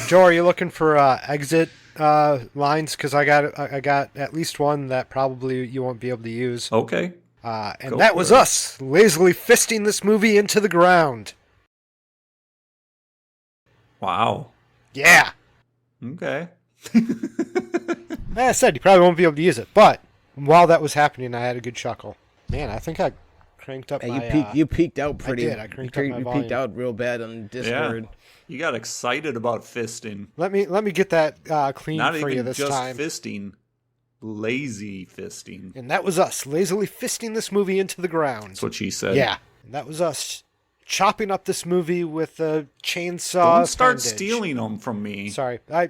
Joe, are you looking for exit lines? Because I got at least one that probably you won't be able to use. Okay. And Go that for was it. us, lazily fisting this movie into the ground. Wow. Yeah. Okay. Like I said, you probably won't be able to use it. But while that was happening, I had a good chuckle. Man, I think I cranked up my... You peaked out pretty. I did. I cranked up my you volume. peaked out real bad on Discord. Yeah. You got excited about fisting. Let me get that clean Not for even you this just time. fisting. Lazy fisting. And that was us, lazily fisting this movie into the ground. That's what she said. Yeah. And that was us chopping up this movie with a chainsaw. Don't start appendage. stealing them from me. Sorry, I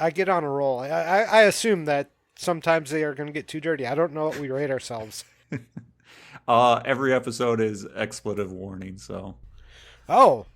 get on a roll. I assume that sometimes they are going to get too dirty. I don't know what we rate ourselves. Every episode is expletive warning, so. Oh.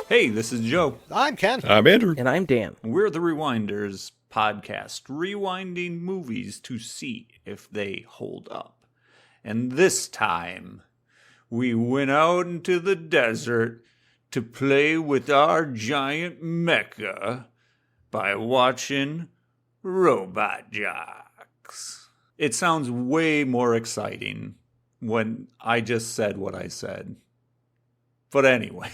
Hey, this is Joe. I'm Ken. I'm Andrew. And I'm Dan. We're the Rewinders podcast, rewinding movies to see if they hold up. And this time, we went out into the desert to play with our giant mecha by watching Robot Jocks. It sounds way more exciting when I just said what I said. But anyway,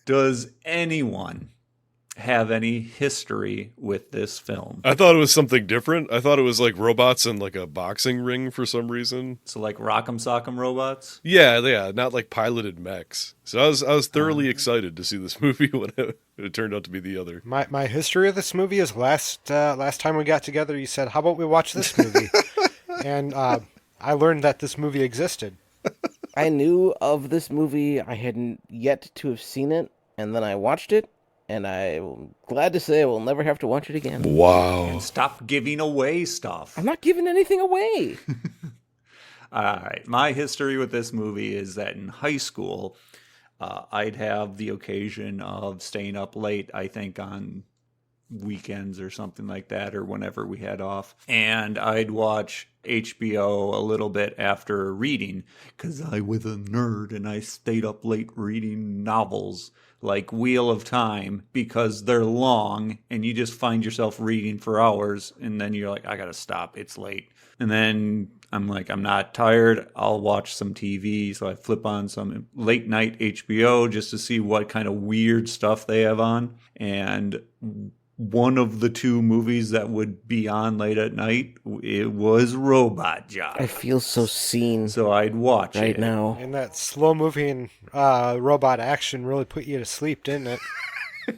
does anyone have any history with this film? I thought it was something different. I thought it was like robots in like a boxing ring for some reason. So like Rock'em Sock'em Robots? Yeah, not like piloted mechs. So I was thoroughly excited to see this movie when it turned out to be the other. My history of this movie is last time we got together, you said, "How about we watch this movie?" And I learned that this movie existed. I knew of this movie. I hadn't yet to have seen it, and then I watched it, and I'm glad to say I will never have to watch it again. Wow. Stop giving away stuff. I'm not giving anything away. All right. My history with this movie is that in high school, I'd have the occasion of staying up late, I think on weekends or something like that, or whenever we had off. And I'd watch HBO a little bit after reading, because I was a nerd and I stayed up late reading novels like Wheel of Time, because they're long and you just find yourself reading for hours, and then you're like, I gotta stop, it's late. And then I'm like, I'm not tired, I'll watch some TV. So I flip on some late night HBO just to see what kind of weird stuff they have on. And one of the two movies that would be on late at night, it was Robot Jock. I feel so seen So I'd watch right it. now. And that slow moving robot action really put you to sleep, didn't it?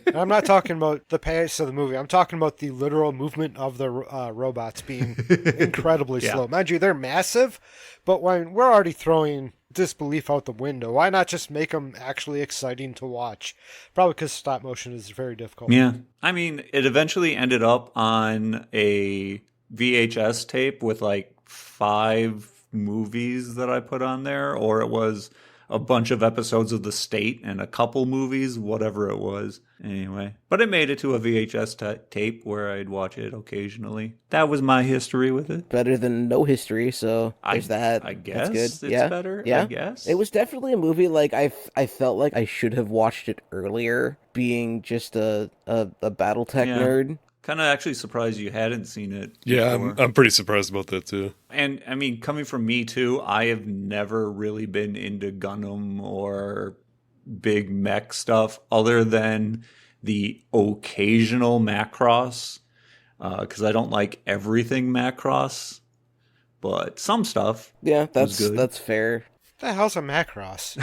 And I'm not talking about the pace of the movie. I'm talking about the literal movement of the robots being incredibly Yeah. slow. Mind you, they're massive, but when we're already throwing disbelief out the window, why not just make them actually exciting to watch? Probably because stop motion is very difficult. Yeah. I mean, it eventually ended up on a VHS tape with like 5 movies that I put on there, or it was a bunch of episodes of The State and a couple movies, whatever it was. Anyway, but it made it to a VHS tape where I'd watch it occasionally. That was my history with it. Better than no history, so there's that. I guess That's good. it's better. Yeah. I guess. It was definitely a movie like I felt like I should have watched it earlier, being just a BattleTech Yeah. nerd. Kind of actually surprised you hadn't seen it Yeah, before. I'm pretty surprised about that too. And I mean, coming from me too, I have never really been into Gundam or big mech stuff other than the occasional Macross, because I don't like everything Macross, but some stuff. Yeah, was good. that's fair. What the hell's a Macross?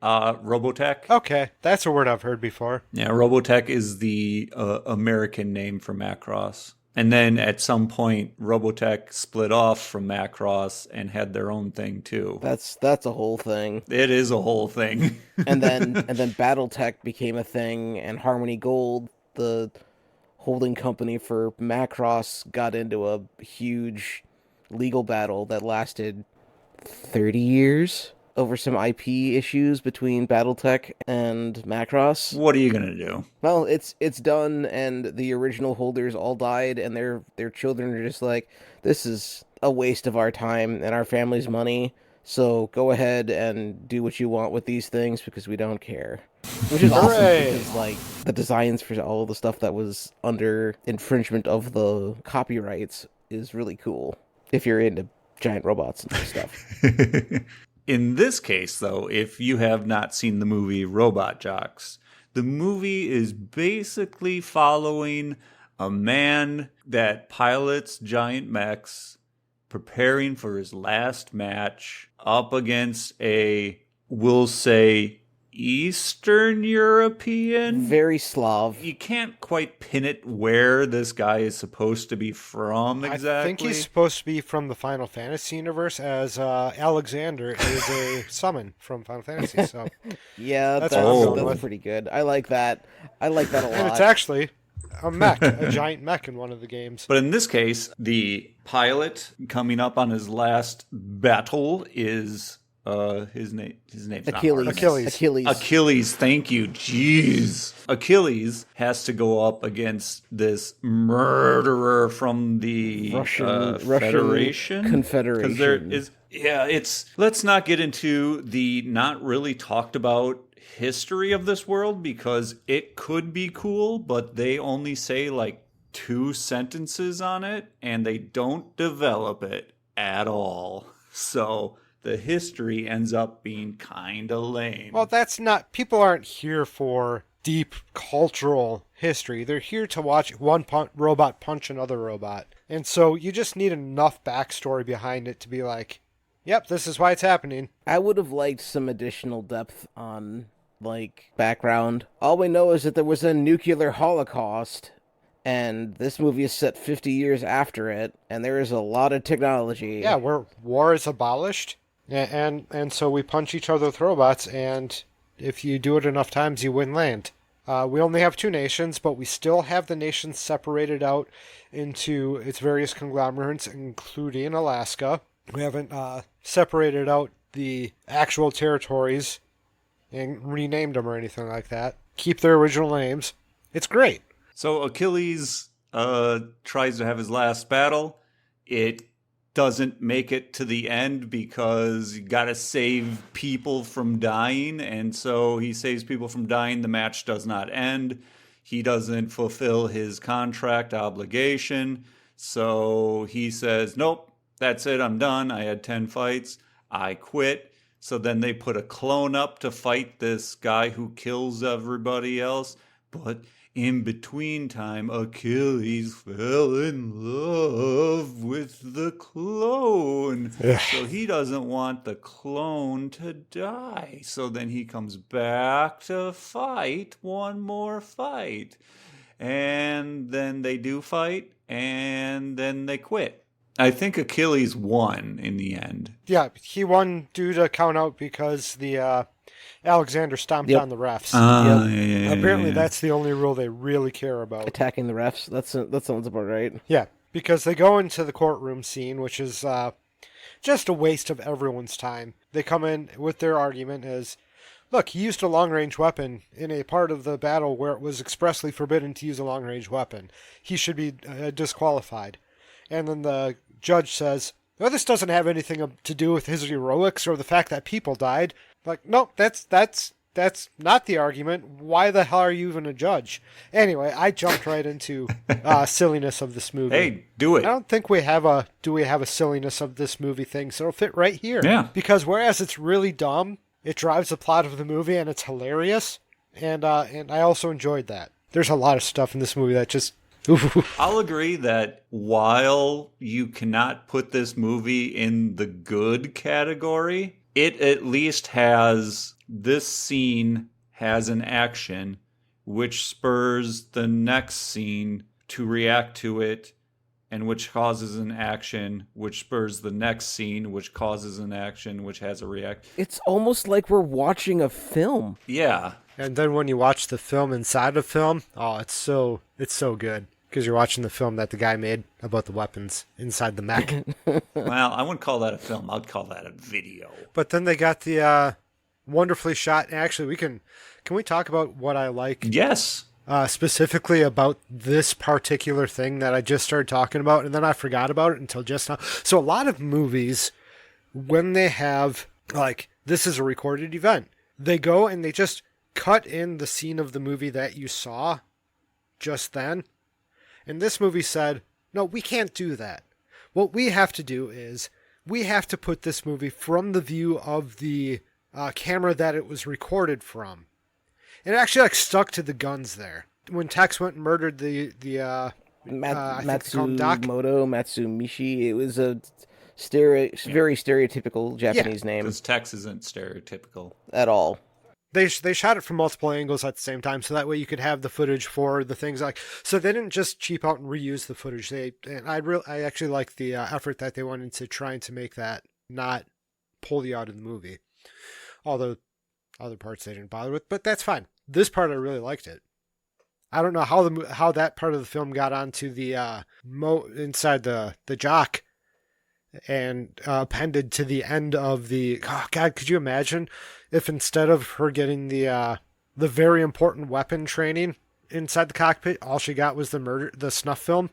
Robotech. Okay, that's a word I've heard before. Yeah, Robotech is the American name for Macross. And then at some point, Robotech split off from Macross and had their own thing too. That's a whole thing. It is a whole thing. And then BattleTech became a thing, and Harmony Gold, the holding company for Macross, got into a huge legal battle that lasted 30 years. over some IP issues between BattleTech and Macross. What are you gonna do? Well, it's done, and the original holders all died, and their children are just like, this is a waste of our time and our family's money. So go ahead and do what you want with these things because we don't care. Which is awesome Hooray! because like the designs for all the stuff that was under infringement of the copyrights is really cool if you're into giant robots and stuff. In this case, though, if you have not seen the movie Robot Jocks, the movie is basically following a man that pilots giant mechs preparing for his last match up against a, we'll say, Eastern European. Very Slav. You can't quite pin it where this guy is supposed to be from exactly. I think he's supposed to be from the Final Fantasy universe, as Alexander is a summon from Final Fantasy. So Yeah, That's that's, what I'm going that's with. pretty good. I like that. I like that a lot. and it's actually a mech, a giant mech in one of the games. But in this case, the pilot coming up on his last battle is his name's Achilles. not Artemis. Achilles, thank you. Jeez. Achilles has to go up against this murderer from the Russian Federation. Confederation. 'Cause there is, let's not get into the not really talked about history of this world because it could be cool, but they only say like 2 sentences on it and they don't develop it at all. So the history ends up being kind of lame. Well, that's not. People aren't here for deep cultural history. They're here to watch one robot punch another robot. And so you just need enough backstory behind it to be like, yep, this is why it's happening. I would have liked some additional depth on, like, background. All we know is that there was a nuclear holocaust, and this movie is set 50 years after it, and there is a lot of technology. Yeah, where war is abolished. And so we punch each other with robots, and if you do it enough times, you win land. We only have 2 nations, but we still have the nations separated out into its various conglomerates, including Alaska. We haven't separated out the actual territories and renamed them or anything like that. Keep their original names. It's great. So Achilles tries to have his last battle. It doesn't make it to the end because you got to save people from dying. And so he saves people from dying. The match does not end. He doesn't fulfill his contract obligation. So he says, nope, that's it. I'm done. I had 10 fights. I quit. So then they put a clone up to fight this guy who kills everybody else. But in between time, Achilles fell in love with the clone. So he doesn't want the clone to die. So then he comes back to fight one more fight. And then they do fight, and then they quit. I think Achilles won in the end. Yeah, he won due to count out because the Alexander stomped Yep. on the refs. Yeah. Apparently, that's the only rule they really care about. Attacking the refs. That sounds about right. Yeah, because they go into the courtroom scene, which is just a waste of everyone's time. They come in with their argument is, look, he used a long-range weapon in a part of the battle where it was expressly forbidden to use a long-range weapon. He should be disqualified. And then the judge says, well, this doesn't have anything to do with his heroics or the fact that people died. Like, no, that's not the argument. Why the hell are you even a judge? Anyway, I jumped right into silliness of this movie. Hey, do it. I don't think we have a silliness of this movie thing, so it'll fit right here. Yeah. Because whereas it's really dumb, it drives the plot of the movie and it's hilarious. And I also enjoyed that. There's a lot of stuff in this movie that just... I'll agree that while you cannot put this movie in the good category, it at least has, this scene has an action which spurs the next scene to react to it, and which causes an action which spurs the next scene, which causes an action which has a react. It's almost like we're watching a film. Yeah. And then when you watch the film inside of film, oh, it's so good. Because you're watching the film that the guy made about the weapons inside the mech. Well, I wouldn't call that a film. I'd call that a video. But then they got the wonderfully shot. Actually, can we talk about what I like Yes. specifically about this particular thing that I just started talking about, and then I forgot about it until just now. So a lot of movies, when they have, like, this is a recorded event, they go and they just cut in the scene of the movie that you saw just then. And this movie said, no, we can't do that. What we have to do is we have to put this movie from the view of the camera that it was recorded from. And it actually stuck to the guns there. When Tex went and murdered the Matsumoto, Matsumishi, it was a very stereotypical Japanese name. Because Tex isn't stereotypical. At all. They shot it from multiple angles at the same time, so that way you could have the footage for the things like. So they didn't just cheap out and reuse the footage. I actually like the effort that they went into trying to make that not pull you out of the movie. Although other parts they didn't bother with, but that's fine. This part I really liked it. I don't know how that part of the film got onto the inside the jock and appended to the end of the. Oh God, could you imagine if instead of her getting the very important weapon training inside the cockpit, all she got was the snuff film?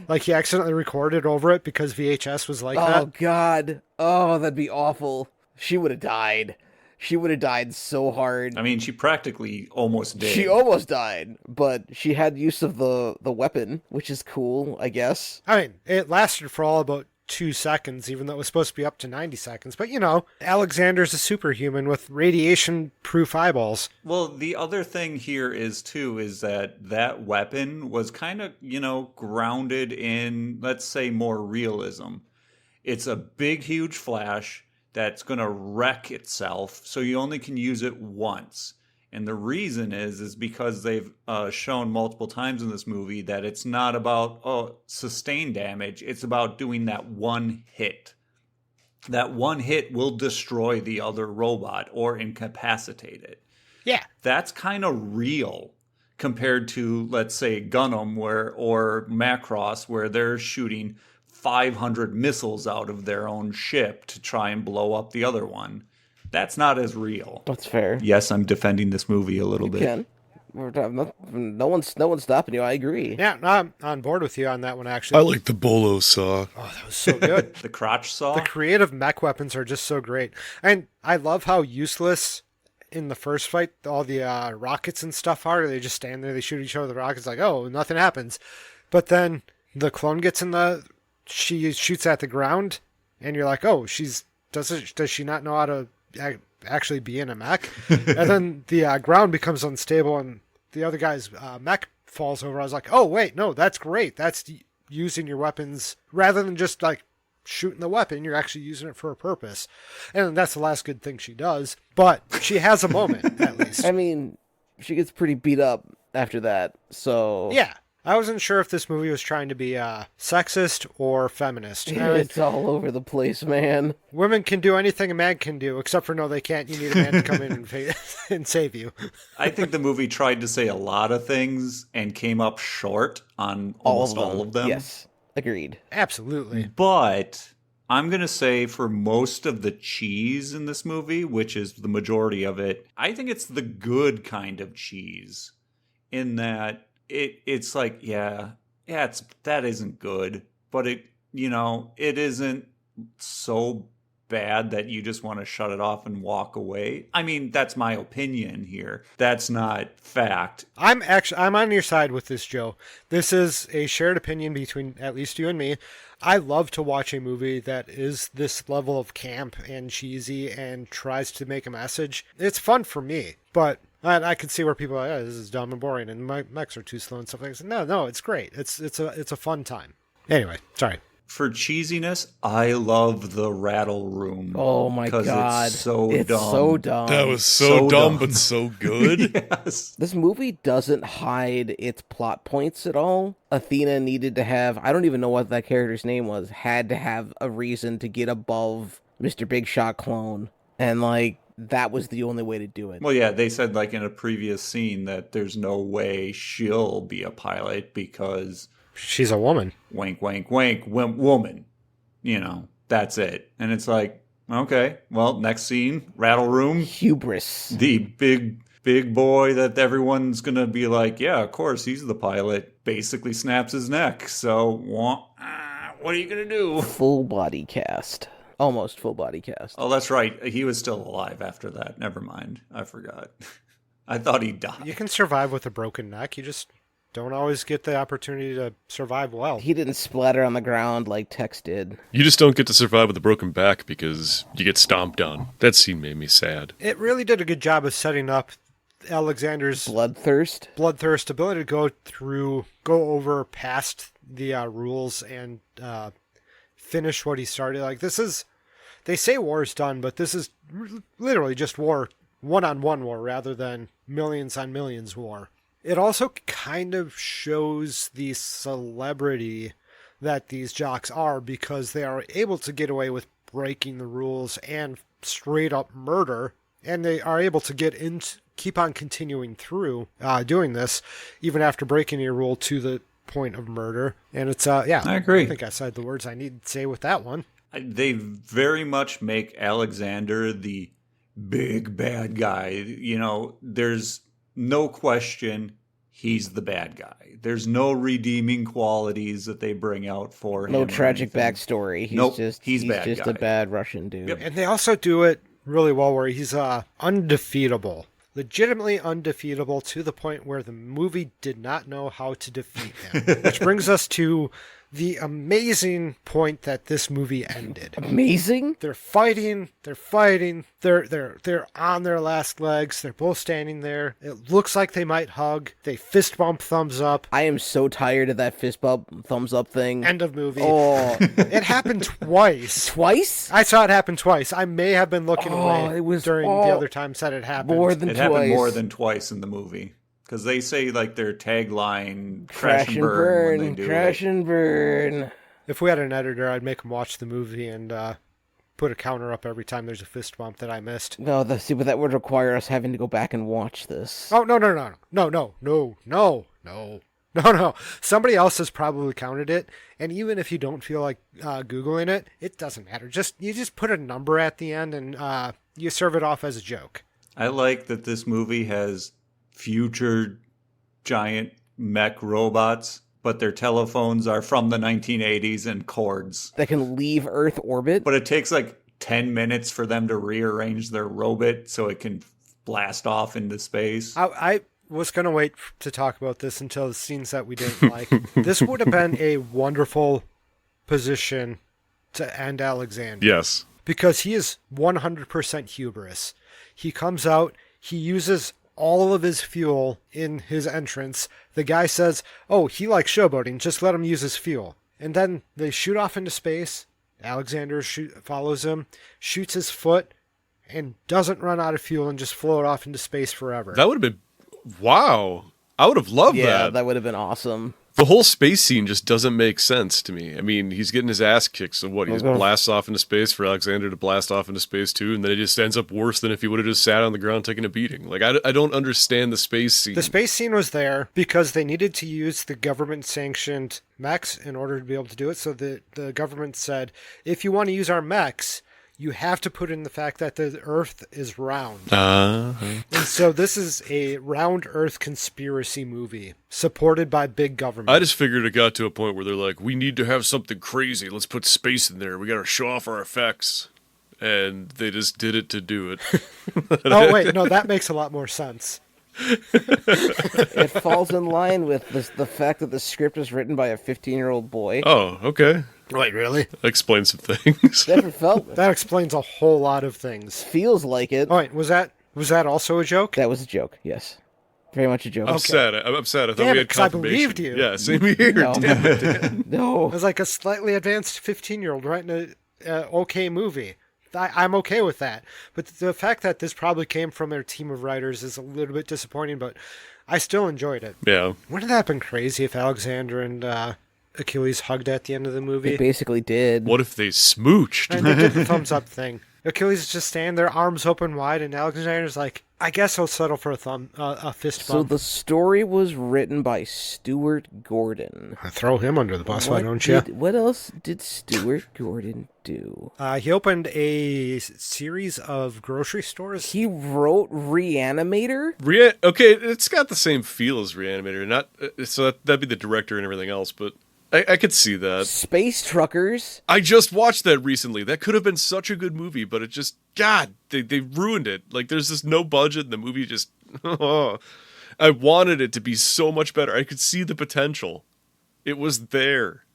Like he accidentally recorded over it because VHS was like that. Oh God! Oh, that'd be awful. She would have died. She would have died so hard. I mean, she practically almost did. She almost died, but she had use of the weapon, which is cool, I guess. I mean, it lasted for all about 2 seconds, even though it was supposed to be up to 90 seconds. But, Alexander's a superhuman with radiation-proof eyeballs. Well, the other thing here is that weapon was kind of, grounded in, let's say, more realism. It's a big, huge flash that's going to wreck itself, so you only can use it once. And the reason is because they've shown multiple times in this movie that it's not about sustained damage. It's about doing that one hit. That one hit will destroy the other robot or incapacitate it. Yeah. That's kind of real compared to, let's say, Gundam or Macross, where they're shooting 500 missiles out of their own ship to try and blow up the other one. That's not as real. That's fair. Yes, I'm defending this movie a little bit. You can. No one's stopping you. I agree. Yeah, I'm on board with you on that one, actually. I like the bolo saw. Oh, that was so good. The crotch saw? The creative mech weapons are just so great. And I love how useless in the first fight all the rockets and stuff are. They just stand there, they shoot each other with the rockets like, oh, nothing happens. But then the clone gets she shoots at the ground, and you're like, oh, does she not know how to actually be in a mech? And then the ground becomes unstable, and the other guy's mech falls over. I was like, oh, wait, no, that's great. That's using your weapons rather than just like shooting the weapon. You're actually using it for a purpose. And that's the last good thing she does. But she has a moment, at least. I mean, she gets pretty beat up after that, so... Yeah. I wasn't sure if this movie was trying to be sexist or feminist. It's all over the place, man. Women can do anything a man can do, except for no, they can't. You need a man to come in and save you. I think the movie tried to say a lot of things and came up short on almost all of them. Yes, agreed. Absolutely. But I'm going to say for most of the cheese in this movie, which is the majority of it, I think it's the good kind of cheese in that it's like, that isn't good, but it isn't so bad that you just want to shut it off and walk away. I mean, that's my opinion here. That's not fact. I'm on your side with this, Joe. This is a shared opinion between at least you and me. I love to watch a movie that is this level of camp and cheesy and tries to make a message. It's fun for me, but I can see where people are like, oh, this is dumb and boring, and my mechs are too slow and stuff like that. No, it's great. It's a fun time. Anyway, sorry. For cheesiness, I love the rattle room. Oh my God. It's so It's dumb. so dumb. That was so dumb, but so good. Yes. This movie doesn't hide its plot points at all. Athena needed to have, I don't even know what that character's name was, had to have a reason to get above Mr. Big Shot clone. And like, that was the only way to do it. Well, yeah, they said like in a previous scene that there's no way she'll be a pilot because She's a woman. wink, wink, wink, woman. That's it. And it's like, okay, well, next scene, rattle room, Hubris. the big boy that everyone's gonna be like, yeah, of course he's the pilot, basically snaps his neck. So what are you gonna do? Full body cast. Almost full body cast. Oh, that's right. He was still alive after that. Never mind. I forgot. I thought he died. You can survive with a broken neck. You just don't always get the opportunity to survive well. He didn't splatter on the ground like Tex did. You just don't get to survive with a broken back because you get stomped on. That scene made me sad. It really did a good job of setting up Alexander's Bloodthirst. ability to go over past the rules and finish what he started. Like, they say war is done, but this is literally just war, one-on-one war, rather than millions on millions war. It also kind of shows the celebrity that these jocks are, because they are able to get away with breaking the rules and straight up murder, and they are able to keep on continuing through doing this, even after breaking a rule to the point of murder. And it's, yeah. I agree. I think I said the words I need to say with that one. They very much make Alexander the big bad guy. There's no question he's the bad guy. There's no redeeming qualities that they bring out for him. No tragic backstory. He's just a bad Russian dude. Yep. And they also do it really well where he's undefeatable. Legitimately undefeatable to the point where the movie did not know how to defeat him. Which brings us to the amazing point that this movie ended. Amazing? They're fighting. They're on their last legs. They're both standing there. It looks like they might hug. They fist bump, thumbs up. I am so tired of that fist bump, thumbs up thing. End of movie. Oh. It happened twice. Twice? I saw it happen twice. I may have been looking away it was during the other times that it happened. More than It twice. happened more than twice in the movie. Because they say, like, their tagline, crash and burn when they do crash it. and burn. If we had an editor, I'd make him watch the movie and put a counter up every time there's a fist bump that I missed. No, but that would require us having to go back and watch this. Oh, no. Somebody else has probably counted it, and even if you don't feel like Googling it, it doesn't matter. You just put a number at the end and you serve it off as a joke. I like that this movie has future giant mech robots, but their telephones are from the 1980s and cords. That can leave Earth orbit? But it takes like 10 minutes for them to rearrange their robot so it can blast off into space. I was going to wait to talk about this until the scenes that we didn't like. This would have been a wonderful position to end Alexander. Yes. Because he is 100% hubris. He comes out, he uses all of his fuel in his entrance. The guy says, oh, he likes showboating, just let him use his fuel. And then they shoot off into space. Alexander follows him, shoots his foot, and doesn't run out of fuel and just float off into space forever. That would have been... Wow. I would have loved that. Yeah, that would have been awesome. The whole space scene just doesn't make sense to me. I mean, he's getting his ass kicked, so what? He just blasts off into space for Alexander to blast off into space too, and then it just ends up worse than if he would have just sat on the ground taking a beating. Like, I don't understand the space scene. The space scene was there because they needed to use the government-sanctioned mechs in order to be able to do it, so the government said, if you want to use our mechs, you have to put in the fact that the Earth is round. And so this is a round Earth conspiracy movie supported by big government. I just figured it got to a point where they're like, we need to have something crazy. Let's put space in there. We got to show off our effects. And they just did it to do it. Oh, wait. No, that makes a lot more sense. It falls in line with the fact that the script was written by a 15-year-old boy. Oh, okay. Wait, really? That explains some things. Never felt That explains a whole lot of things. Feels like it. Oh, wait, was that also a joke? That was a joke, yes. Very much a joke. I'm sad. I thought Damn we it, had 'cause I confirmation. believed you. Yeah, same here. No. Damn it, Dan. I No. was like a slightly advanced 15-year-old writing a okay movie. I'm okay with that. But the fact that this probably came from their team of writers is a little bit disappointing, but I still enjoyed it. Yeah. Wouldn't that have been crazy if Alexander and Achilles hugged at the end of the movie? They basically did. What if they smooched? And they did the thumbs up thing. Achilles is just standing there, arms open wide, and Alexander's like, I guess I'll settle for a fist So bump. the story was written by Stuart Gordon. Throw him under the bus, why don't you? What else did Stuart Gordon do? He opened a series of grocery stores. He wrote Reanimator? Okay, it's got the same feel as Reanimator, not so that'd be the director and everything else, but I could see that. Space Truckers? I just watched that recently. That could have been such a good movie, but it just, God, they ruined it. Like, there's this no budget, and the movie just, I wanted it to be so much better. I could see the potential. It was there.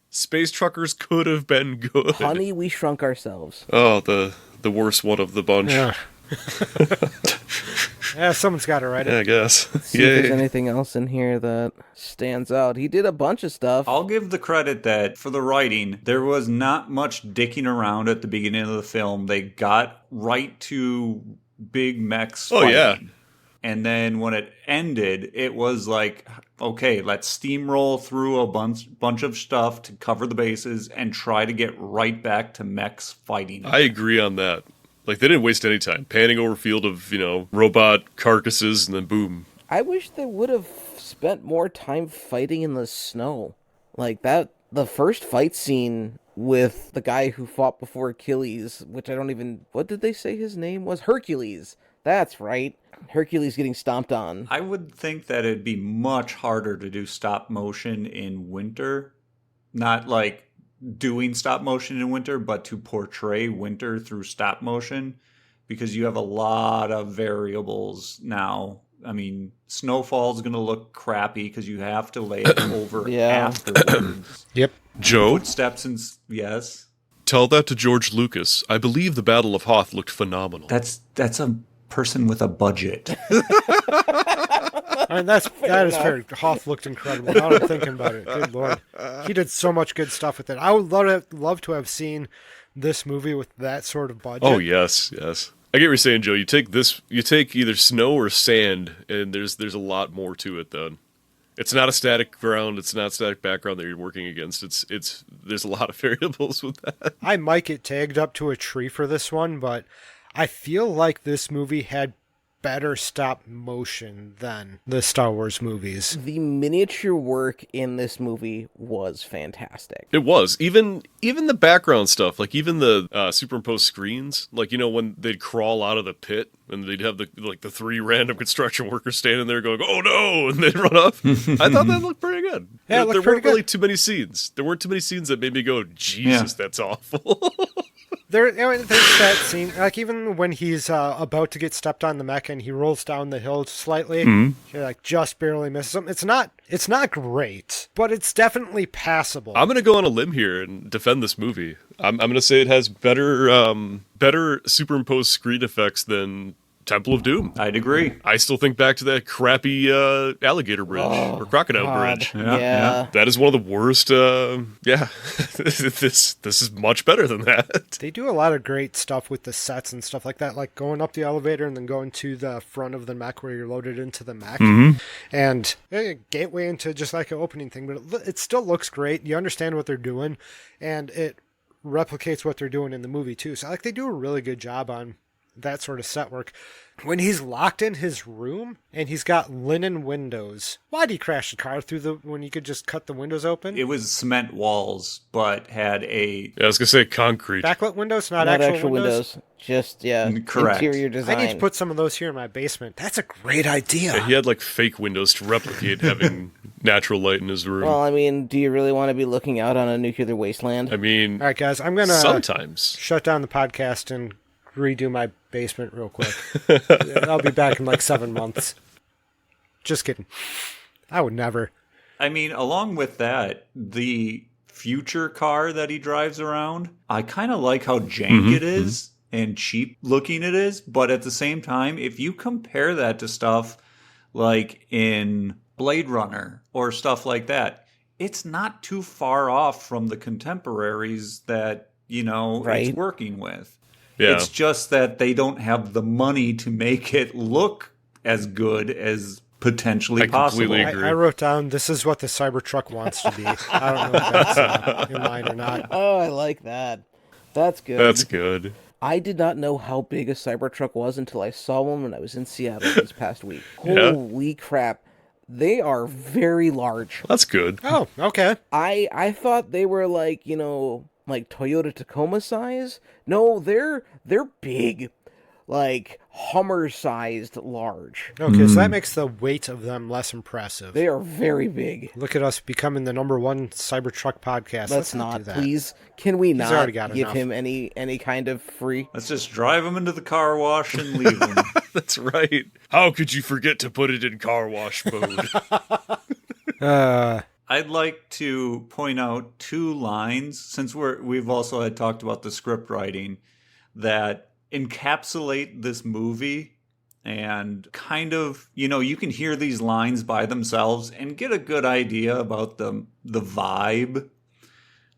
Space Truckers could have been good. Honey, We Shrunk Ourselves. Oh, the worst one of the bunch. Yeah. Yeah, someone's got to write it. Yeah, I guess. See if there's anything else in here that stands out. He did a bunch of stuff. I'll give the credit that for the writing, there was not much dicking around at the beginning of the film. They got right to big mechs fighting. Yeah. And then when it ended, it was like, okay, let's steamroll through a bunch of stuff to cover the bases and try to get right back to mechs fighting. I agree on that. Like, they didn't waste any time. Panning over a field of, robot carcasses, and then boom. I wish they would have spent more time fighting in the snow. Like that, the first fight scene with the guy who fought before Achilles, which I don't even, what did they say his name was? Hercules. That's right. Hercules getting stomped on. I would think that it'd be much harder to do stop motion in winter. Not like doing stop motion in winter, but to portray winter through stop motion, because you have a lot of variables now. I mean, snowfall's going to look crappy because you have to lay it over afterwards. Yep. Joe? Footsteps and... Yes? Tell that to George Lucas. I believe the Battle of Hoth looked phenomenal. That's a person with a budget. I mean, that is fair. Hoth looked incredible. Now I'm thinking about it. Good Lord. He did so much good stuff with it. I would love to have seen this movie with that sort of budget. Oh, yes. I get what you're saying, Joe. You take either snow or sand, and there's a lot more to it, though. It's not a static ground. It's not a static background that you're working against. There's a lot of variables with that. I might get tagged up to a tree for this one, but I feel like this movie had better stop motion than the Star Wars movies. The miniature work in this movie was fantastic. It was. Even the background stuff, like even the superimposed screens, like, when they'd crawl out of the pit and they'd have the three random construction workers standing there going, "Oh no," and they'd run up. I thought that looked pretty good. Yeah, there weren't really too many scenes. There weren't too many scenes that made me go, "Jesus, that's awful." There's that scene, like even when he's about to get stepped on the mech and he rolls down the hill slightly, he like just barely misses him. It's not great, but it's definitely passable. I'm gonna go on a limb here and defend this movie. I'm gonna say it has better superimposed screen effects than Temple of Doom. I'd agree. I still think back to that crappy alligator bridge or crocodile bridge. Yeah. That is one of the worst. This is much better than that. They do a lot of great stuff with the sets and stuff like that, like going up the elevator and then going to the front of the mech where you're loaded into the mech, and a gateway into just like an opening thing. But it still looks great. You understand what they're doing, and it replicates what they're doing in the movie too. So like they do a really good job on that sort of set work. When he's locked in his room and he's got linen windows, why'd he crash the car when you could just cut the windows open? It was cement walls, but had I was gonna say concrete. Backlit windows, not actual windows. Just, Correct. interior design. I need to put some of those here in my basement. That's a great idea. Yeah, he had like fake windows to replicate having natural light in his room. Well, I mean, do you really want to be looking out on a nuclear wasteland? I mean, all right, guys, I'm going to sometimes shut down the podcast and redo my basement real quick. I'll be back in like 7 months. Just kidding. I would never. I mean, along with that, the future car that he drives around, I kind of like how jank it is and cheap looking it is. But at the same time, if you compare that to stuff like in Blade Runner or stuff like that, it's not too far off from the contemporaries that, it's working with. Yeah. It's just that they don't have the money to make it look as good as potentially possible. Completely agree. I wrote down, this is what the Cybertruck wants to be. I don't know if that's in line or not. Oh, I like that. That's good. That's good. I did not know how big a Cybertruck was until I saw one when I was in Seattle this past week. Yeah? Holy crap. They are very large. That's good. Oh, okay. I thought they were like, like Toyota Tacoma size. No, they're big. Like Hummer-sized large. Okay, so that makes the weight of them less impressive. They are very big. Look at us becoming the #1 Cybertruck podcast. Let's not not, do that. please. Can we not already got give enough. him any kind of free? Let's just drive him into the car wash and leave him. That's right. How could you forget to put it in car wash mode? I'd like to point out 2 lines, since we've also had talked about the script writing, that encapsulate this movie and kind of, you can hear these lines by themselves and get a good idea about the vibe.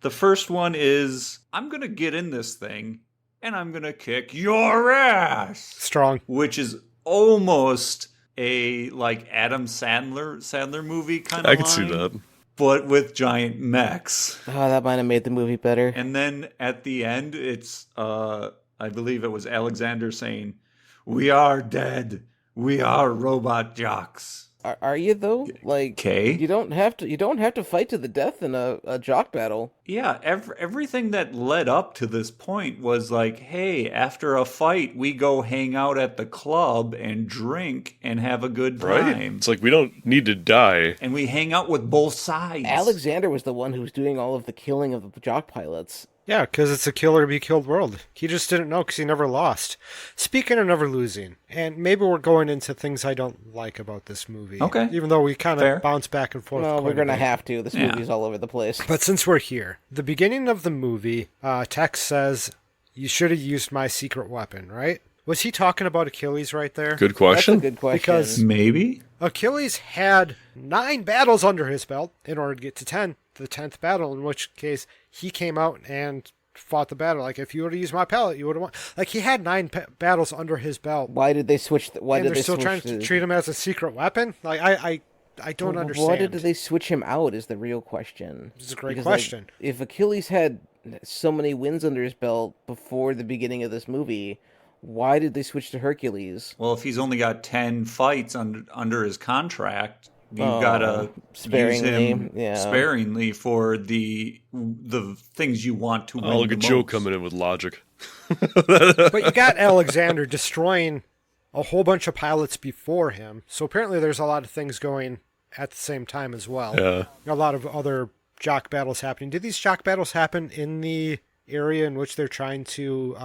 The first one is, I'm going to get in this thing and I'm going to kick your ass. Strong. Which is almost a like Adam Sandler movie kind of I can see that. But with giant mechs. Oh, that might have made the movie better. And then at the end, it's, I believe it was Alexander saying, "We are dead. We are robot jocks." Are you though? Like, Okay. you don't have to fight to the death in a jock battle. Yeah, everything that led up to this point was like, hey, after a fight, we go hang out at the club and drink and have a good time. Right? It's like we don't need to die. And we hang out with both sides. Alexander was the one who was doing all of the killing of the jock pilots. Yeah, because it's a kill or be killed world. He just didn't know because he never lost. Speaking of never losing, and maybe we're going into things I don't like about this movie. Okay. Even though we kind Fair. of bounce back and forth. Well, we're quite a gonna bit. have to. This Yeah. movie's all over the place. But since we're here, the beginning of the movie, Tex says, "You should have used my secret weapon," right? Was he talking about Achilles right there? Good That's a question. good question. Because- Maybe? Achilles had 9 battles under his belt in order to get to 10. The 10th battle, in which case he came out and fought the battle. Like, if you would have used my pellet, you would have won. Like, he had 9 battles under his belt. why did they switch? Why And did they're they still switch trying to treat him as a secret weapon? Like, I don't understand. Why did they switch him out? Is the real question. This is a great Because, question. Like, if Achilles had so many wins under his belt before the beginning of this movie, why did they switch to Hercules? Well, if he's only got 10 fights under his contract, you Oh, gotta sparingly, use him yeah. sparingly for the things you want to win. Oh, look at the Joe most. coming in with logic. But you got Alexander destroying a whole bunch of pilots before him. So apparently there's a lot of things going at the same time as well. Yeah. A lot of other jock battles happening. Did these jock battles happen in the area in which they're trying to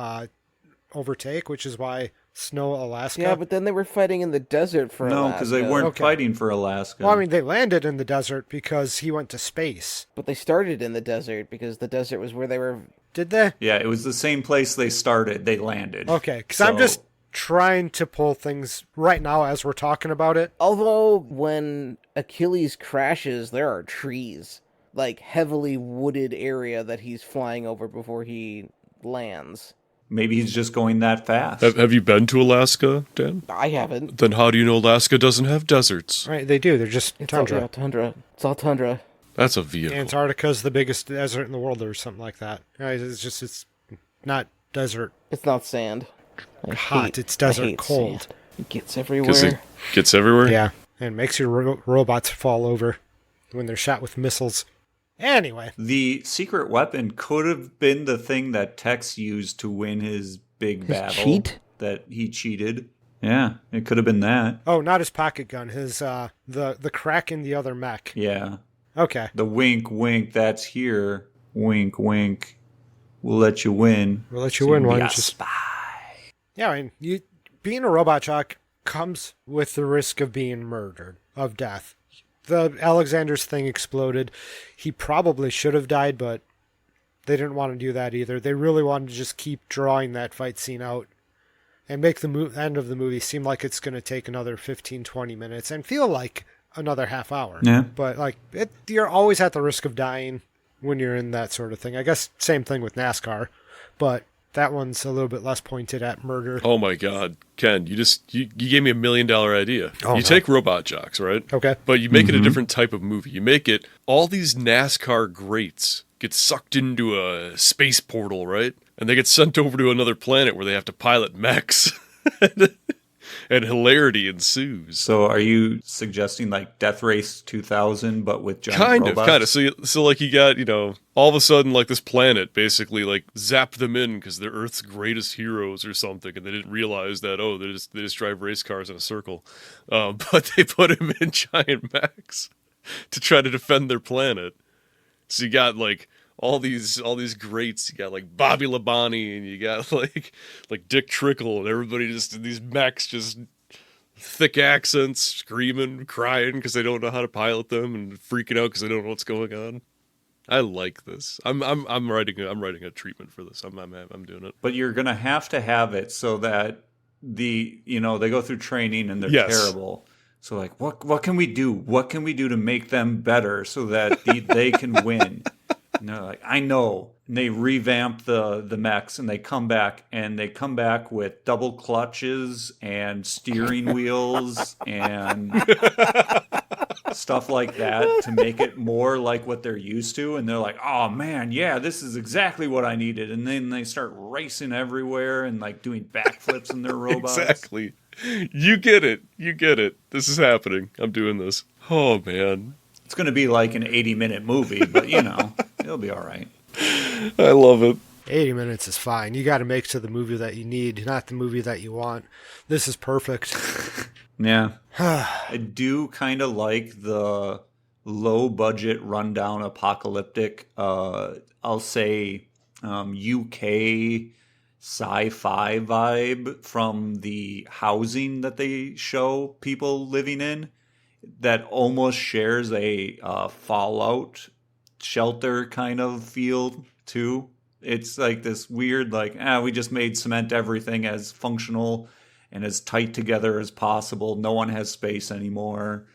overtake, which is why Snow, Alaska? Yeah, but then they were fighting in the desert for No, Alaska. because they weren't Okay. fighting for Alaska. Well, I mean, they landed in the desert because he went to space. But they started in the desert because the desert was where they were. Did they? yeah, it was the same place they started. They landed. Okay, because I'm So- just trying to pull things right now as we're talking about it. Although when Achilles crashes, there are trees, like heavily wooded area that he's flying over before he lands. Maybe he's just going that fast. Have you been to Alaska, Dan? I haven't. Then how do you know Alaska doesn't have deserts? Right, they do. They're just tundra. Yeah, tundra. It's all tundra. That's a vehicle. Antarctica's the biggest desert in the world, or something like that. Right, it's not desert It's not sand. I hot. hate- It's desert I hate cold. sand. It gets Because everywhere. it gets everywhere? Yeah, and makes your robots fall over when they're shot with missiles. Anyway, The secret weapon could have been the thing that Tex used to win his big battle. cheat? That he cheated. Yeah, it could have been that. oh, not his pocket gun. His the crack in the other mech. Yeah. Okay, The wink, wink, that's here. Wink, wink. We'll let you win. we'll let you So win be one. a Just spy. yeah, I mean, being a robot jock comes with the risk of being murdered, of death. The Alexander's thing exploded. He probably should have died, but they didn't want to do that either. They really wanted to just keep drawing that fight scene out and make the end of the movie seem like it's going to take another 15, 20 minutes and feel like another half hour. Yeah. But like you're always at the risk of dying when you're in that sort of thing. I guess same thing with NASCAR, but that one's a little bit less pointed at murder. Oh my God, Ken, you gave me $1 million idea. Oh, you no. take robot jocks, right? Okay. But you make it a different type of movie. You make it all these NASCAR greats get sucked into a space portal, right? and they get sent over to another planet where they have to pilot mechs. And hilarity ensues. So are you suggesting like Death Race 2000, but with giant robots? Kind of. So like you got, all of a sudden like this planet basically like zapped them in because they're Earth's greatest heroes or something, and they didn't realize that, they just drive race cars in a circle. But they put them in giant mechs to try to defend their planet. So you got like all these greats. You got like Bobby Labonte, and you got like Dick Trickle, and everybody just in these mechs, just thick accents, screaming, crying because they don't know how to pilot them, and freaking out because they don't know what's going on. I like this. I'm writing a treatment for this. I'm doing it. But you're gonna have to have it so that they go through training and they're terrible. So like, what can we do? What can we do to make them better so that they can win? And they're like, I know. And they revamp the mechs, and they come back with double clutches and steering wheels and stuff like that to make it more like what they're used to. And they're like, oh man, yeah, this is exactly what I needed. And then they start racing everywhere and like doing backflips in their robots. Exactly. You get it. This is happening. I'm doing this. Oh man. It's going to be like an 80-minute movie, but it'll be all right. I love it. 80 minutes is fine. You got to make to the movie that you need, not the movie that you want. This is perfect. Yeah. I do kind of like the low-budget, rundown, apocalyptic, I'll say UK sci-fi vibe from the housing that they show people living in that almost shares a Fallout shelter kind of feel too. It's like this weird, like, we just made cement everything as functional and as tight together as possible. No one has space anymore.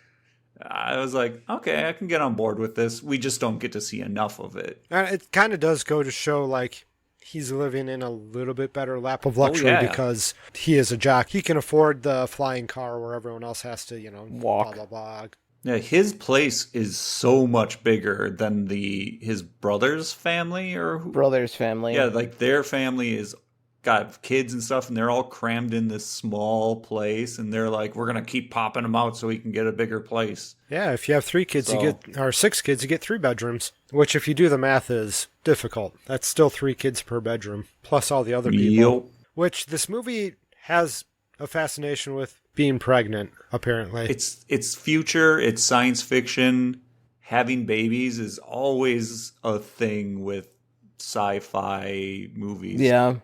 I was like, okay, I can get on board with this. We just don't get to see enough of it. It kind of does go to show, like, he's living in a little bit better lap of luxury because he is a jock. He can afford the flying car where everyone else has to, walk. Blah, blah, blah. Yeah, his place is so much bigger than his brother's family Brother's family. Yeah, like their family is got kids and stuff, and they're all crammed in this small place, and they're like, we're gonna keep popping them out so we can get a bigger place. Yeah, if you have 6 kids, you get 3 bedrooms, which if you do the math is difficult. That's still 3 kids per bedroom, plus all the other people. Yep. Which this movie has a fascination with being pregnant, apparently. It's future, it's science fiction. Having babies is always a thing with sci-fi movies. Yeah,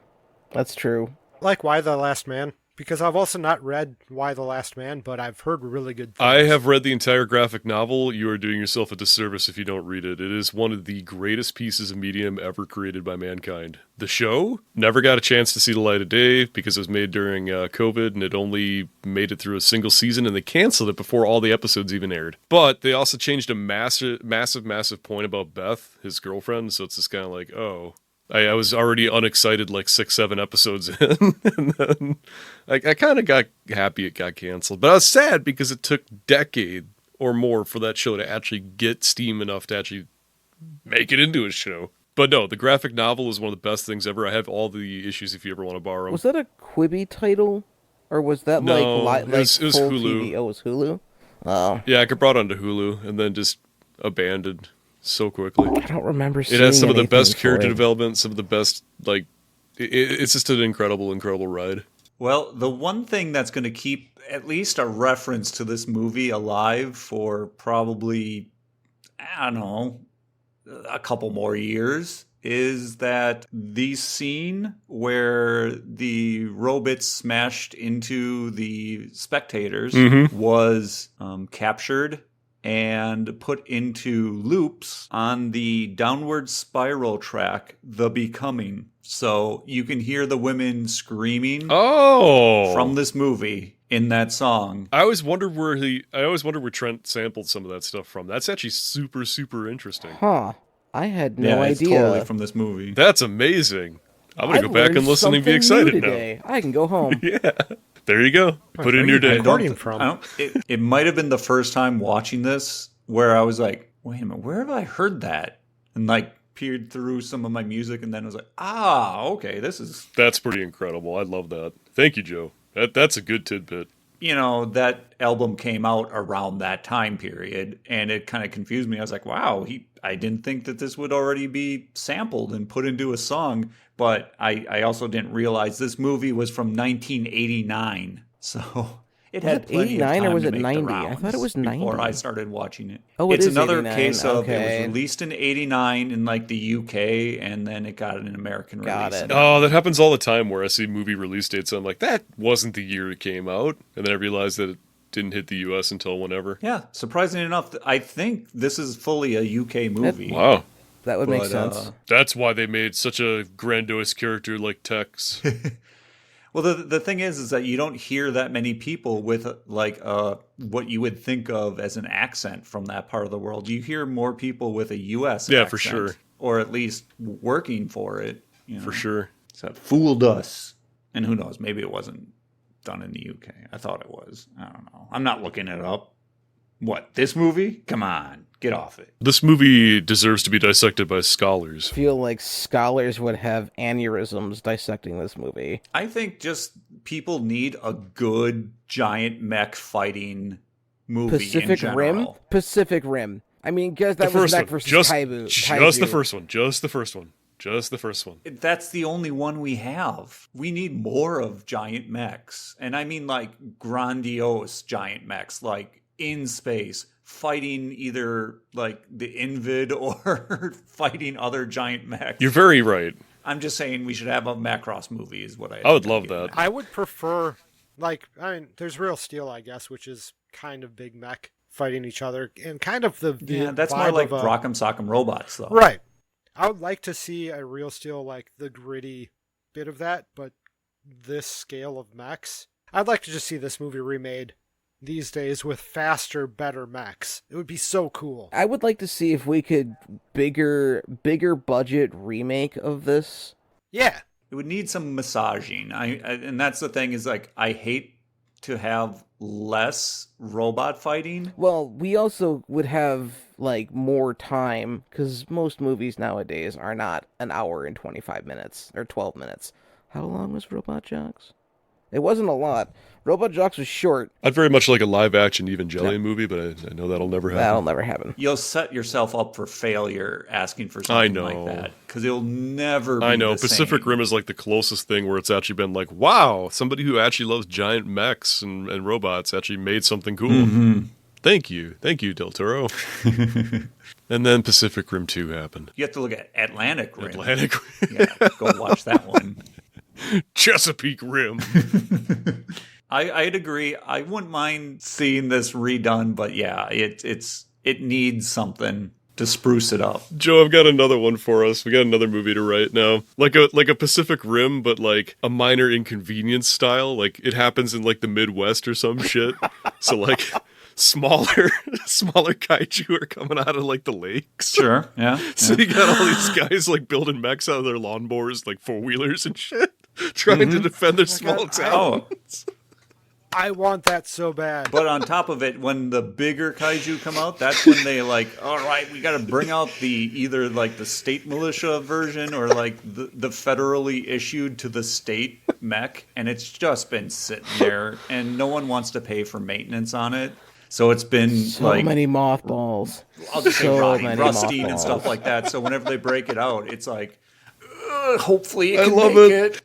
that's true. Like Y the Last Man, because I've also not read Y the Last Man, but I've heard really good things. I have read the entire graphic novel. You are doing yourself a disservice if you don't read it. It is one of the greatest pieces of medium ever created by mankind. The show never got a chance to see the light of day because it was made during COVID, and it only made it through a single season, and they canceled it before all the episodes even aired. But they also changed a massive point about Beth, his girlfriend, so it's just kind of like, oh... I was already unexcited like 6-7 episodes in, and then I kind of got happy it got canceled. But I was sad because it took a decade or more for that show to actually get steam enough to actually make it into a show. But no, the graphic novel is one of the best things ever. I have all the issues if you ever want to borrow them. Was that a Quibi title? Or was that like it was full Hulu. TV? Oh, it was Hulu? Oh. Yeah, I got brought onto Hulu and then just abandoned so quickly. I don't remember seeing it has some of the best character it. development, some of the best, like, it's just an incredible ride. Well, the one thing that's going to keep at least a reference to this movie alive for probably, I don't know, a couple more years is that the scene where the robots smashed into the spectators was captured and put into loops on the downward spiral track, The Becoming. So you can hear the women screaming from this movie in that song. I always wondered where Trent sampled some of that stuff from. That's actually super, super interesting. Huh. I had no idea. It's totally from this movie. That's amazing. I'm going to go back and listen and be excited now. I can go home. Yeah. There you go. Put it in your day. It might have been the first time watching this where I was like, wait a minute, where have I heard that? And like peered through some of my music and then was like, okay, this is... That's pretty incredible. I love that. Thank you, Joe. That's a good tidbit. That album came out around that time period, and it kind of confused me. I was like, wow, I didn't think that this would already be sampled and put into a song, but I also didn't realize this movie was from 1989, so it had plenty of time or was to it make 90? the rounds I thought it was 90. before I started watching it. Oh, it's is another 89. case of it Okay. was released in 89 in like the UK, and then it got an American release. it. Oh, that happens all the time where I see movie release dates and I'm like, that wasn't the year it came out. And then I realize that it didn't hit the US until whenever. Yeah, surprisingly enough, I think this is fully a UK movie. Wow. That would make sense. That's why they made such a grandiose character like Tex. Well, the thing is that you don't hear that many people with what you would think of as an accent from that part of the world. You hear more people with a U.S. accent, for sure, or at least working for it. For sure. So it fooled us, and who knows? Maybe it wasn't done in the UK. I thought it was. I don't know. I'm not looking it up. What, this movie? Come on, get off it. This movie deserves to be dissected by scholars. I feel like scholars would have aneurysms dissecting this movie. I think just people need a good giant mech fighting movie Pacific in Rim? general. Pacific Rim. I mean, guess that was mech versus kaiju. Just the first one. Just the first one. Just the first one. That's the only one we have. We need more of giant mechs. And I mean like grandiose giant mechs, like in space, fighting either like the Invid or fighting other giant mechs. You're very right. I'm just saying we should have a Macross movie is what I would love that. I would prefer, there's Real Steel, I guess, which is kind of big mech fighting each other, and kind of the that's more like Rock'em Sock'em Robots, though. Right. I would like to see a Real Steel, like the gritty bit of that, but this scale of mechs, I'd like to just see this movie remade these days with faster, better mechs. It would be so cool. I would like to see if we could bigger budget remake of this. Yeah. It would need some massaging. And that's the thing is like I hate to have less robot fighting. Well, we also would have like more time because most movies nowadays are not an hour and 25 minutes or 12 minutes. How long was Robot Jox? It wasn't a lot. Robot Jox was short. I'd very much like a live-action Evangelion movie, but I know that'll never happen. That'll never happen. You'll set yourself up for failure asking for something like that because it'll never be I know. the Pacific same. Rim is like the closest thing where it's actually been like, wow, somebody who actually loves giant mechs and robots actually made something cool. Mm-hmm. Thank you, Del Toro. And then Pacific Rim 2 happened. You have to look at Atlantic Rim. Atlantic Yeah, go watch that one. Chesapeake Rim. I'd agree. I wouldn't mind seeing this redone, but yeah, it needs something to spruce it up. Joe, I've got another one for us. We got another movie to write now. Like a Pacific Rim, but like a minor inconvenience style. Like it happens in like the Midwest or some shit. So like smaller kaiju are coming out of like the lakes. Sure, yeah. So you got all these guys like building mechs out of their lawnmowers, like 4-wheelers and shit, trying to defend their small towns. I want that so bad. But on top of it, when the bigger kaiju come out, that's when they like, all right, we got to bring out either like the state militia version or like the federally issued to the state mech, and it's just been sitting there, and no one wants to pay for maintenance on it. So it's been So like many mothballs. I'll just say so rotting, many rusting, and mothballs. stuff like that. So whenever they break it out, it's like, hopefully it I can love make it.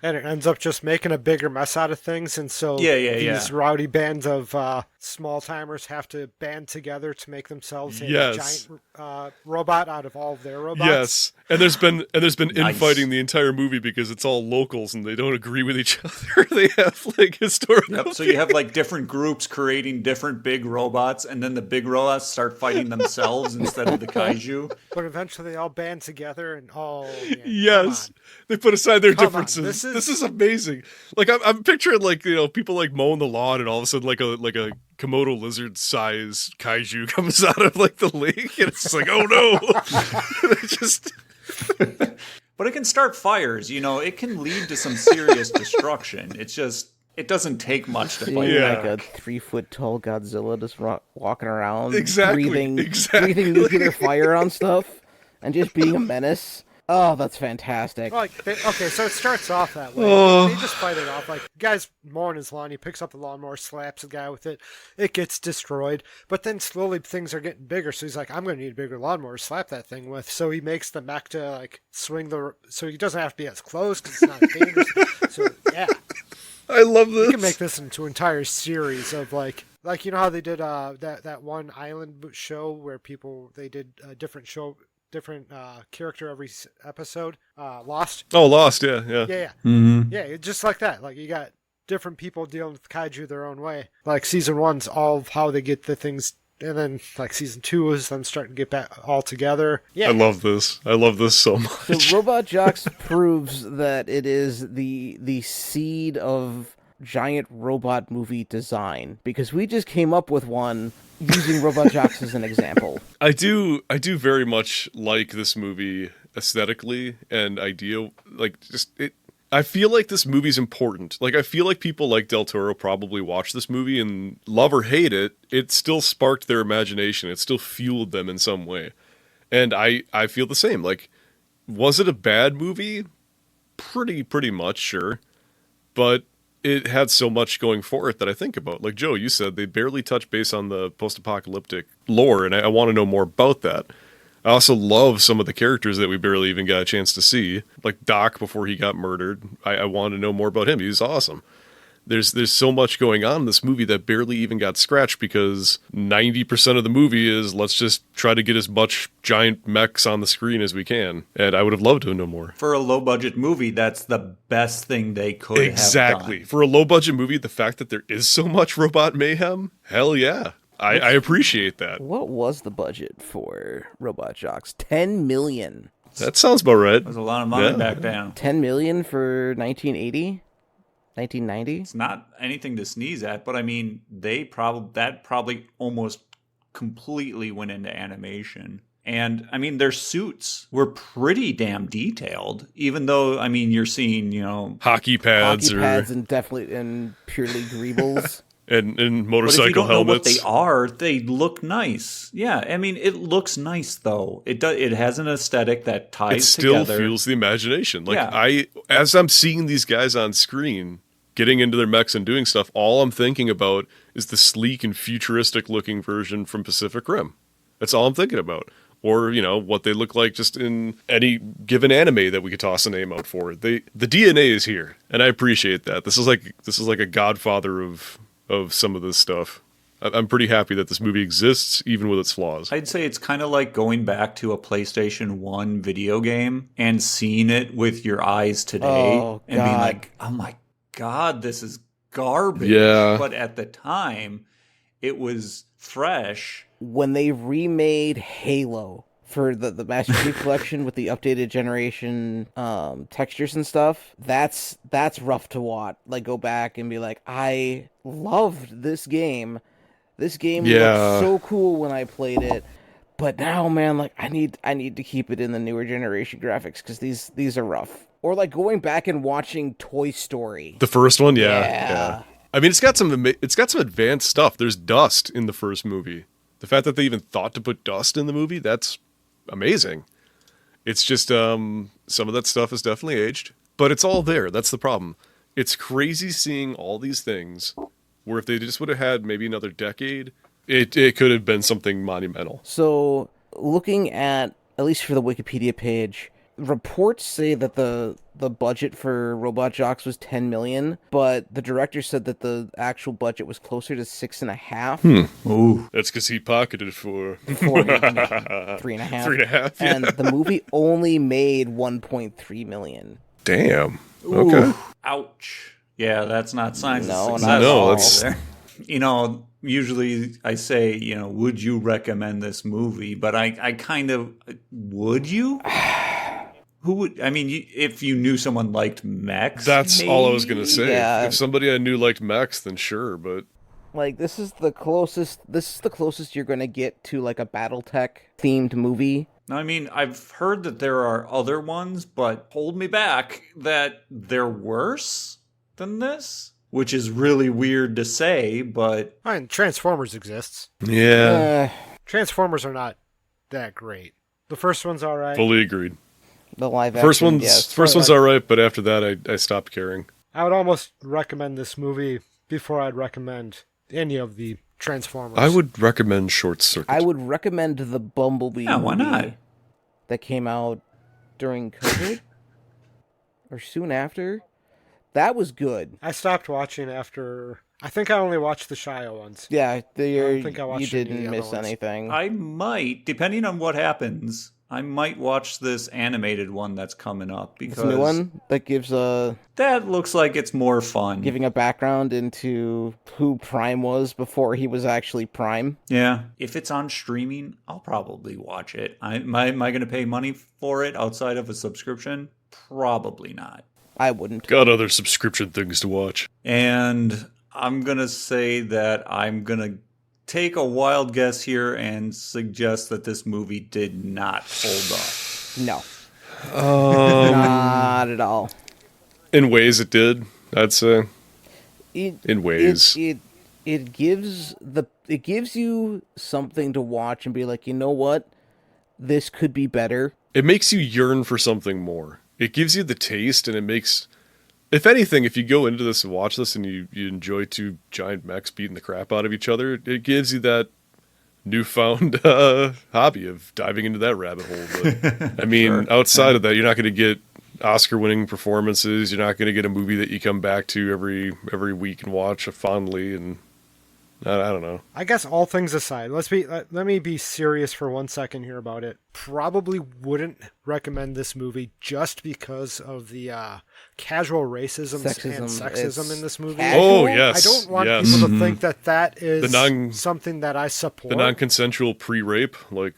And it ends up just making a bigger mess out of things, and so Yeah. rowdy bands of small timers have to band together to make themselves a Yes. giant robot out of all of their robots. Yes, and there's been Nice. infighting the entire movie because it's all locals and they don't agree with each other. They have like historical. Yep, so you have like different groups creating different big robots, and then the big robots start fighting themselves instead of the kaiju. But eventually they all band together and man, Yes, come they put aside their Come on, differences. this This is- is amazing. Like I'm picturing like people like mowing the lawn, and all of a sudden like a Komodo lizard size kaiju comes out of like the lake, and it's just like, oh no! They just But it can start fires, it can lead to some serious destruction. It's just, it doesn't take much to Seeing fight Yeah. like a 3-foot tall Godzilla just walking around, Exactly, breathing exactly. nuclear fire on stuff. and just being a menace. Oh, that's fantastic. Okay, so it starts off that way. They just fight it off. Like, the guy's mowing his lawn, he picks up the lawnmower, slaps the guy with it. It gets destroyed. But then slowly things are getting bigger, so he's like, I'm going to need a bigger lawnmower to slap that thing with. So he makes the mech to, like, swing so he doesn't have to be as close because it's not dangerous. So, yeah. I love this. You can make this into an entire series of, like, you know how they did that one island show where they did a different character every episode. Lost. Oh, Lost. Yeah. Yeah. Mm-hmm. Yeah, just like that. Like, you got different people dealing with kaiju their own way. Like, season 1's all of how they get the things, and then, like, season 2 is them starting to get back all together. Yeah. I love this. I love this so much. So Robot Jocks proves that it is the seed of giant robot movie design, because we just came up with one using Robot Jocks as an example. I do very much like this movie aesthetically and idea. Like, I feel like this movie's important. Like, I feel like people like Del Toro probably watch this movie and love or hate it. It still sparked their imagination. It still fueled them in some way. And I feel the same. Like, was it a bad movie? Pretty much, sure. But it had so much going for it that I think about. Like, Joe, you said they barely touch base on the post-apocalyptic lore, and I want to know more about that. I also love some of the characters that we barely even got a chance to see. Like Doc before he got murdered. I want to know more about him. He's awesome. There's so much going on in this movie that barely even got scratched because 90% of the movie is let's just try to get as much giant mechs on the screen as we can. And I would have loved to know more. For a low-budget movie, that's the best thing they could have done. Exactly. For a low-budget movie, the fact that there is so much robot mayhem, hell yeah. I appreciate that. What was the budget for Robot Jocks? $10 million. That sounds about right. That was a lot of money back then. $10 million for 1980? 1990? It's not anything to sneeze at, but I mean, that probably almost completely went into animation. And I mean, their suits were pretty damn detailed, even though, I mean, you're seeing, hockey pads and definitely and purely greebles. and motorcycle but if you don't helmets. Know what they are, they look nice. Yeah, I mean, it looks nice though. It has an aesthetic that ties together. It still fuels the imagination. Like, yeah. As I'm seeing these guys on screen getting into their mechs and doing stuff, all I'm thinking about is the sleek and futuristic looking version from Pacific Rim. That's all I'm thinking about. Or, what they look like just in any given anime that we could toss a name out for. The DNA is here, and I appreciate that. This is like a godfather of some of this stuff. I'm pretty happy that this movie exists, even with its flaws. I'd say it's kind of like going back to a PlayStation 1 video game and seeing it with your eyes today and being like, oh my God, this is garbage. Yeah. But at the time, it was fresh. When they remade Halo for the Master Chief Collection with the updated generation textures and stuff, that's rough to watch. Like, go back and be like, I loved this game. This game looked so cool when I played it. But now, man, like, I need to keep it in the newer generation graphics because these are rough. Or like going back and watching Toy Story. The first one, yeah. I mean, it's got some advanced stuff. There's dust in the first movie. The fact that they even thought to put dust in the movie, that's amazing. It's just some of that stuff is definitely aged, but it's all there. That's the problem. It's crazy seeing all these things where if they just would have had maybe another decade, it could have been something monumental. So looking at least for the Wikipedia page, reports say that the budget for Robot Jocks was $10 million, but the director said that the actual budget was closer to $6.5 million. Ooh. That's because he pocketed for $3.5 $3.5. And the movie only made $1.3 million. Damn. Okay. Ooh. Ouch. Yeah, that's not signs No, of not success. at all. That's usually I say, would you recommend this movie? But I kind of, would you? Who would? I mean, if you knew someone liked mechs, that's maybe? all I was gonna say. Yeah. If somebody I knew liked mechs, then sure. But like, this is the closest you're gonna get to like a BattleTech themed movie. I mean, I've heard that there are other ones, but hold me back that they're worse than this, which is really weird to say. But I mean, Transformers exists. yeah, Transformers are not that great. The first one's all right. Fully agreed. The live First action, one's yes. first one's all right, but after that, I stopped caring. I would almost recommend this movie before I'd recommend any of the Transformers. I would recommend Short Circuit. I would recommend the Bumblebee Yeah, why movie not? that came out during COVID or soon after. That was good. I stopped watching after. I think I only watched the Shia ones. Yeah, don't think I you watched any of didn't the miss other ones. anything. I might, depending on what happens, I might watch this animated one that's coming up It's because a new one that gives that looks like it's more fun. giving a background into who Prime was before he was actually Prime. Yeah, if it's on streaming, I'll probably watch it. Am I going to pay money for it outside of a subscription? Probably not. I wouldn't. Got other subscription things to watch. And I'm going to say that I'm going to take a wild guess here and suggest that this movie did not hold up. No. Not at all. In ways it did, I'd say. It, In ways. it gives you something to watch and be like, you know what? This could be better. It makes you yearn for something more. It gives you the taste, and it makes... If anything, if you go into this and watch this and you enjoy two giant mechs beating the crap out of each other, it gives you that newfound hobby of diving into that rabbit hole. But, I mean, outside of that, you're not going to get Oscar-winning performances. You're not going to get a movie that you come back to every week and watch fondly. And I don't know. I guess all things aside, let me be serious for 1 second here about it. Probably wouldn't recommend this movie just because of the casual racism and sexism in this movie. Casual? Oh, yes. I don't want yes. people to think that is The something that I support. The non-consensual pre-rape, like...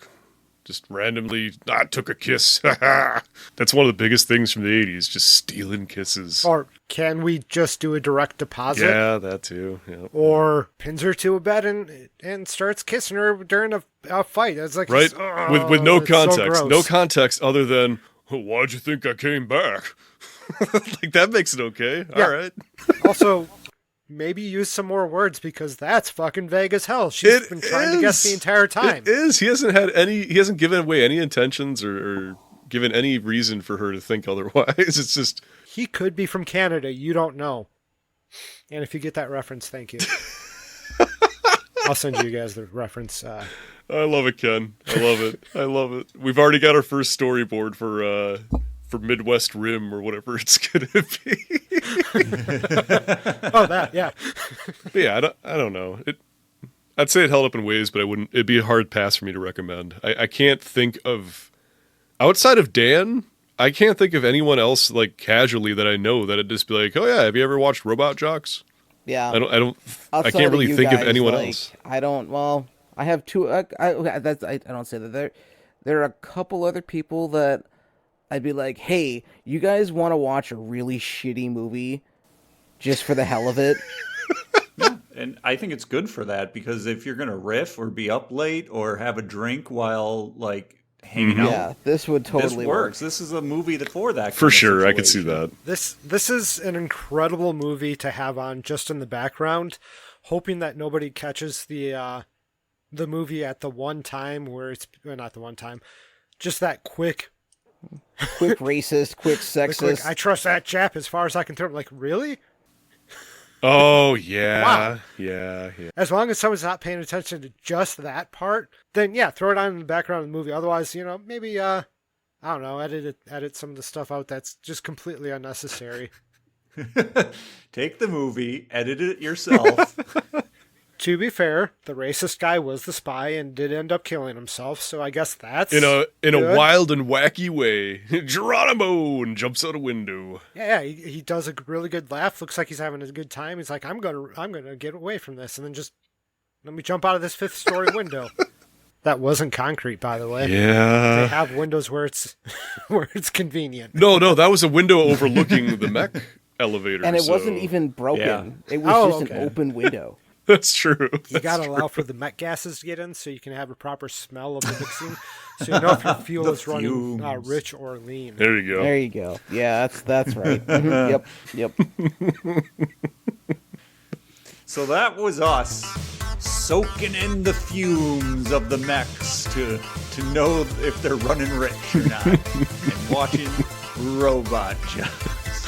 just randomly took a kiss. That's one of the biggest things from the 80s, just stealing kisses. Or can we just do a direct deposit? Yeah, that too. Yeah. Or pins her to a bed and starts kissing her during a fight. It's like, Right? With no it's so context. gross. No context other than, why'd you think I came back? Like, that makes it okay. Yeah. All right. Also, maybe use some more words because that's fucking vague as hell. She's been trying to guess the entire time. It is. He hasn't given away any intentions or given any reason for her to think otherwise. It's just... He could be from Canada. You don't know. And if you get that reference, thank you. I'll send you guys the reference. I love it, Ken. I love it. I love it. We've already got our first storyboard for Midwest Rim or whatever it's gonna be. Oh, that, yeah. But yeah, I don't know. I'd say it held up in ways, but it'd be a hard pass for me to recommend. I can't think of, outside of Dan, I can't think of anyone else like casually that I know that'd just be like, oh yeah, have you ever watched Robot Jocks? Yeah. I can't really think of anyone else. I don't. Well, I have two. I don't say that. There are a couple other people that I'd be like, hey, you guys want to watch a really shitty movie just for the hell of it? Yeah, and I think it's good for that because if you're going to riff or be up late or have a drink while like hanging out, Yeah, this would totally this works. This is a movie for that. For kind of sure, I could see situation. that. This is an incredible movie to have on just in the background, hoping that nobody catches the movie at the one time where it's not the one time, just that quick racist, quick sexist. I trust that Jap as far as I can throw. Like, really? Oh yeah, Wow. yeah. As long as someone's not paying attention to just that part, then yeah, throw it on in the background of the movie. Otherwise, maybe I don't know, edit some of the stuff out that's just completely unnecessary. Take the movie, edit it yourself. To be fair, the racist guy was the spy and did end up killing himself, so I guess that's In a good. wild and wacky way, Geronimo and jumps out a window. Yeah, he does a really good laugh. Looks like he's having a good time. He's like, I'm gonna get away from this, and then just let me jump out of this 5th-story window. That wasn't concrete, by the way. Yeah. They have windows where it's convenient. No, that was a window overlooking the mech elevator. And it so- wasn't even broken. Yeah. It was just okay. an open window. That's true. You gotta allow for the mech gases to get in, so you can have a proper smell of the mixing, so you know if your fuel The is running fumes. rich or lean. There you go. There you go. Yeah, that's right. Mhm. Yep. So that was us soaking in the fumes of the mechs to to know if they're running rich or not and watching robot jobs.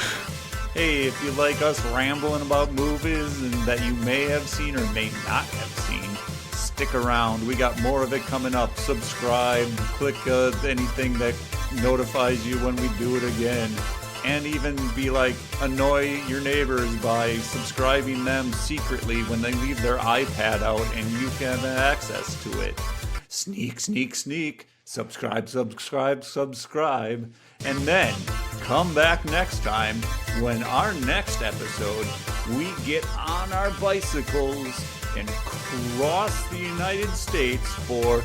Hey, if you like us rambling about movies and that you may have seen or may not have seen, stick around. We got more of it coming up. Subscribe, click anything that notifies you when we do it again. And even be like, annoy your neighbors by subscribing them secretly when they leave their iPad out and you can have access to it. Sneak, sneak, sneak. Subscribe, subscribe, subscribe. And then come back next time when our next episode, we get on our bicycles and cross the United States for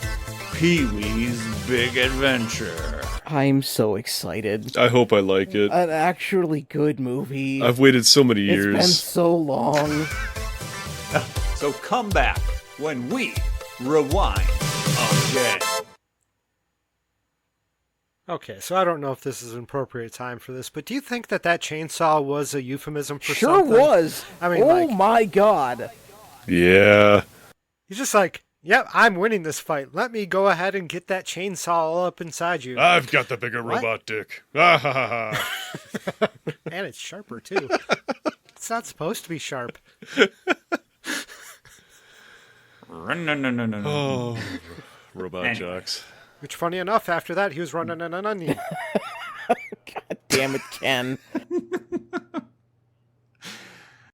Pee-wee's Big Adventure. I'm so excited. I hope I like it. An actually good movie. I've waited so many It's years. been so long. So come back when we rewind again. Okay, so I don't know if this is an appropriate time for this, but do you think that chainsaw was a euphemism for Sure something? was. I mean, oh my god. Yeah. He's just like, yep, I'm winning this fight. Let me go ahead and get that chainsaw all up inside you. I've got the bigger What? robot dick. Ah, ha, ha, ha. And it's sharper, too. It's not supposed to be sharp. No. Oh, robot Anyway. jocks. Which, funny enough, after that, he was running an onion. God damn it, Ken.